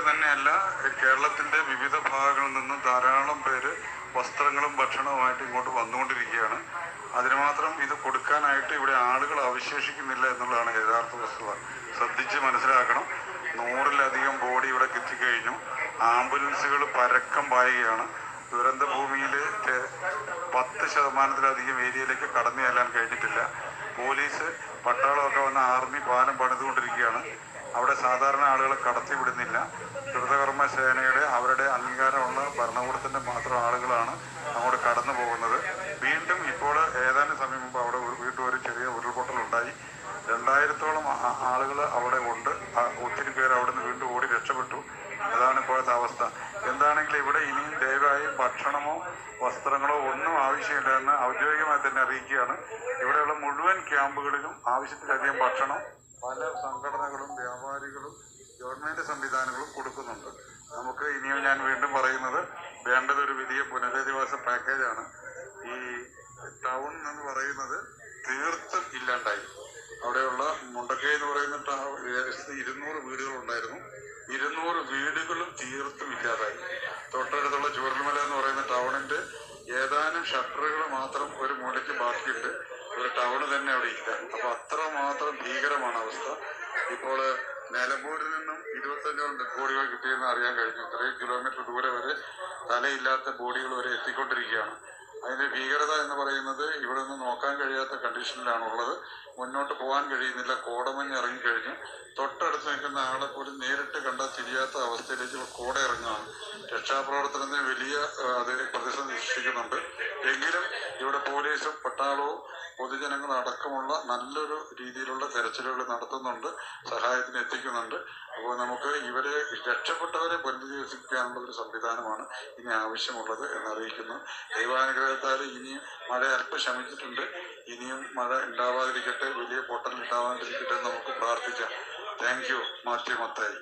തന്നെയല്ല, കേരളത്തിൻ്റെ വിവിധ ഭാഗങ്ങളിൽ നിന്നും ധാരാളം പേര് വസ്ത്രങ്ങളും ഭക്ഷണവുമായിട്ട് ഇങ്ങോട്ട് വന്നുകൊണ്ടിരിക്കുകയാണ്. അതിനുമാത്രം ഇത് കൊടുക്കാനായിട്ട് ഇവിടെ ആളുകൾ അവശേഷിക്കുന്നില്ല എന്നുള്ളതാണ് യഥാർത്ഥ വസ്തുത. ശ്രദ്ധിച്ച് മനസ്സിലാക്കണം. 100-ലധികം ബോഡി ഇവിടെ എത്തിക്കഴിഞ്ഞു. ആംബുലൻസുകൾ പരക്കം പായുകയാണ്. ദുരന്ത ഭൂമിയിൽ 10% ഏരിയയിലേക്ക് കടന്നു ചെല്ലാൻ കഴിഞ്ഞിട്ടില്ല. പോലീസ് പട്ടാളമൊക്കെ വന്ന ആർമി പാലം പണിതുകൊണ്ടിരിക്കുകയാണ്. അവിടെ സാധാരണ ആളുകളെ കടത്തി വിടുന്നില്ല. ദ്രുതകർമ്മ സേനയുടെ അവരുടെ അംഗീകാരമുള്ള ഭരണകൂടത്തിൻ്റെ മാത്രം ആളുകളാണ് അങ്ങോട്ട് കടന്നു പോകുന്നത്. വീണ്ടും ഇപ്പോൾ ഏതാനും സമയം മുമ്പ് അവിടെ വീണ്ടും ഒരു ചെറിയ ഉരുൾപൊട്ടലുണ്ടായി. 2000-ഓളം ആളുകൾ അവിടെ ഉണ്ട്. ഒത്തിരി പേര് അവിടെ നിന്ന് വീണ്ടും ഓടി രക്ഷപ്പെട്ടു. അതാണ് ഇപ്പോഴത്തെ അവസ്ഥ. എന്താണെങ്കിലും ഇവിടെ ഇനിയും ദയവായി ഭക്ഷണമോ വസ്ത്രങ്ങളോ ഒന്നും ആവശ്യമില്ല എന്ന് ഔദ്യോഗികമായി തന്നെ അറിയിക്കുകയാണ്. ഇവിടെയുള്ള മുഴുവൻ ക്യാമ്പുകളിലും ആവശ്യത്തിലധികം ഭക്ഷണം പല സംഘടനകളും വ്യാപാരികളും ഗവൺമെൻറ് സംവിധാനങ്ങളും കൊടുക്കുന്നുണ്ട്. നമുക്ക് ഇനിയും ഞാൻ വീണ്ടും പറയുന്നത്, വേണ്ടത് ഒരു വലിയ പുനരധിവാസ പാക്കേജാണ്. ഈ ടൗൺ എന്ന് പറയുന്നത് തീർത്തും ഇല്ലാണ്ടായി. അവിടെയുള്ള മുണ്ടക്കൈ എന്ന് പറയുന്ന 200 വീടുകളുണ്ടായിരുന്നു. 200 വീടുകളും തീർത്തും ഇല്ലാതായി. തൊട്ടടുത്തുള്ള ചൂരൽമല എന്ന് പറയുന്ന ടൗണിൻ്റെ ഏതാനും ഷട്ടറുകൾ മാത്രം ഒരു മൂലയ്ക്ക് ബാക്കിയുണ്ട്. ഒരു ടൗണ് തന്നെ അവിടെ ഇല്ല. അപ്പോൾ അത്രമാത്രം ഭീകരമാണ് അവസ്ഥ. ഇപ്പോൾ നിലമ്പൂരിൽ നിന്നും 25ഓളം ഡെഡ് ബോഡികൾ കിട്ടിയെന്ന് അറിയാൻ കഴിഞ്ഞു. ഇത്രയും കിലോമീറ്റർ ദൂരെ വരെ തലയില്ലാത്ത ബോഡികൾ വരെ എത്തിക്കൊണ്ടിരിക്കുകയാണ്. അതിൻ്റെ ഭീകരത എന്ന് പറയുന്നത് ഇവിടെ നിന്ന് നോക്കാൻ കഴിയാത്ത കണ്ടീഷനിലാണുള്ളത്. മുന്നോട്ട് പോകാൻ കഴിയുന്നില്ല. കോടമഞ്ഞ് ഇറങ്ങിക്കഴിഞ്ഞു. തൊട്ടടുത്ത് നിൽക്കുന്ന ആളെ പോലും നേരിട്ട് കണ്ടാൽ തിരിയാത്ത അവസ്ഥയിലേക്ക് കോട ഇറങ്ങുകയാണ്. രക്ഷാപ്രവർത്തനത്തിന് വലിയ പ്രതിസന്ധി സൃഷ്ടിക്കുന്നുണ്ട്. എങ്കിലും ഇവിടെ പോലീസും പട്ടാളവും പൊതുജനങ്ങളും അടക്കമുള്ള നല്ലൊരു രീതിയിലുള്ള തെരച്ചിലുകൾ നടത്തുന്നുണ്ട്, സഹായത്തിന് എത്തിക്കുന്നുണ്ട്. അപ്പോൾ നമുക്ക് ഇവരെ രക്ഷപ്പെട്ടവരെ പുനരധിവസിപ്പിക്കാനുള്ളൊരു സംവിധാനമാണ് ഇനി ആവശ്യമുള്ളത് എന്നറിയിക്കുന്നു. ദൈവാനുഗ്രഹത്താൽ ഇനിയും മഴ അല്പം ശമിച്ചിട്ടുണ്ട്. ഇനിയും മഴ ഉണ്ടാവാതിരിക്കട്ടെ, വലിയ പൊട്ടൽ ഉണ്ടാവാതിരിക്കട്ടെ എന്ന് നമുക്ക് പ്രാർത്ഥിക്കാം. Thank you. മാത്യു മത്തായി.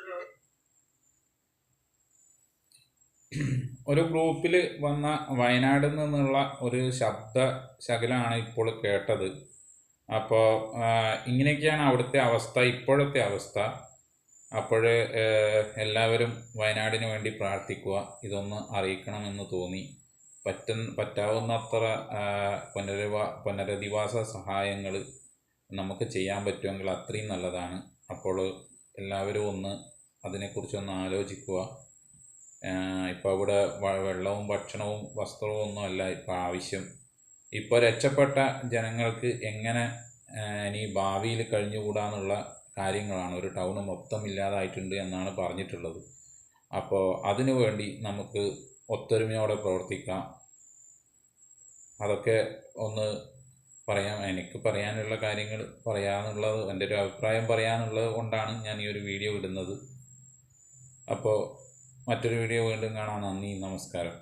ഒരു ഗ്രൂപ്പിൽ വന്ന വയനാടിൽ നിന്നുള്ള ഒരു ശബ്ദ ശകലമാണ് ഇപ്പോൾ കേട്ടത്. അപ്പോൾ ഇങ്ങനെയൊക്കെയാണ് അവിടുത്തെ അവസ്ഥ, ഇപ്പോഴത്തെ അവസ്ഥ. അപ്പോൾ എല്ലാവരും വയനാടിന് വേണ്ടി പ്രാർത്ഥിക്കുക. ഇതൊന്ന് അറിയിക്കണമെന്ന് തോന്നി. പറ്റാവുന്നത്ര പുനരധിവാസ സഹായങ്ങൾ നമുക്ക് ചെയ്യാൻ പറ്റുമെങ്കിൽ അത്രയും നല്ലതാണ്. അപ്പോൾ എല്ലാവരും ഒന്ന് അതിനെക്കുറിച്ചൊന്ന് ആലോചിക്കുക. ഇപ്പോൾ അവിടെ വെള്ളവും ഭക്ഷണവും വസ്ത്രവും ഒന്നുമല്ല ഇപ്പോൾ ആവശ്യം. ഇപ്പോൾ രക്ഷപ്പെട്ട ജനങ്ങൾക്ക് എങ്ങനെ ഇനി ഭാവിയിൽ കഴിഞ്ഞുകൂടാന്നുള്ള കാര്യങ്ങളാണ്. ഒരു ടൗണ് മൊത്തം ഇല്ലാതായിട്ടുണ്ട് എന്നാണ് പറഞ്ഞിട്ടുള്ളത്. അപ്പോൾ അതിനു വേണ്ടി നമുക്ക് ഒത്തൊരുമയോടെ പ്രവർത്തിക്കാം. അതൊക്കെ ഒന്ന് പറയാം. എനിക്ക് പറയാനുള്ള കാര്യങ്ങൾ പറയാനുള്ളത്, എൻ്റെ ഒരു അഭിപ്രായം പറയാനുള്ളത് കൊണ്ടാണ് ഞാൻ ഈ ഒരു വീഡിയോ ഇടുന്നത്. അപ്പോൾ മറ്റൊരു വീഡിയോ വീണ്ടും കാണാം. നന്ദി, നമസ്കാരം.